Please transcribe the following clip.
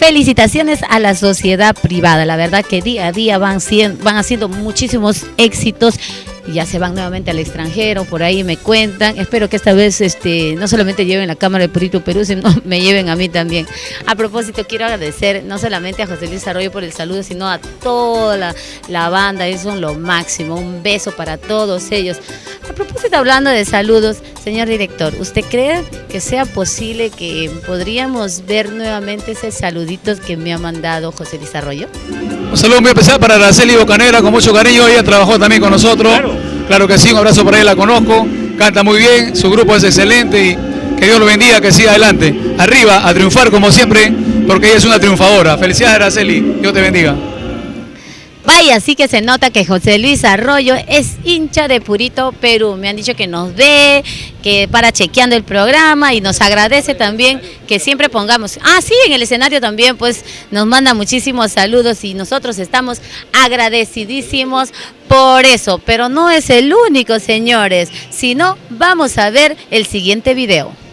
felicitaciones a la sociedad privada. La verdad que día a día van haciendo muchísimos éxitos. Ya se van nuevamente al extranjero, por ahí me cuentan. Espero que esta vez no solamente lleven la cámara de Purito Perú, sino me lleven a mí también. A propósito, quiero agradecer no solamente a José Luis Arroyo por el saludo, sino a toda la banda. Ellos son lo máximo. Un beso para todos ellos. A propósito, hablando de saludos, señor director, ¿usted cree que sea posible que podríamos ver nuevamente esos saluditos que me ha mandado José Luis Arroyo? Un saludo muy especial para Araceli Bocanegra, con mucho cariño. Ella trabajó también con nosotros. Claro que sí, un abrazo para ella, la conozco. Canta muy bien, su grupo es excelente y que Dios lo bendiga, que siga adelante. Arriba, a triunfar como siempre, porque ella es una triunfadora. Felicidades, Araceli. Dios te bendiga. Vaya, sí que se nota que José Luis Arroyo es hincha de Purito Perú. Me han dicho que nos ve, que para chequeando el programa y nos agradece también que siempre pongamos. Sí, en el escenario también pues nos manda muchísimos saludos y nosotros estamos agradecidísimos por eso. Pero no es el único, señores, sino vamos a ver el siguiente video.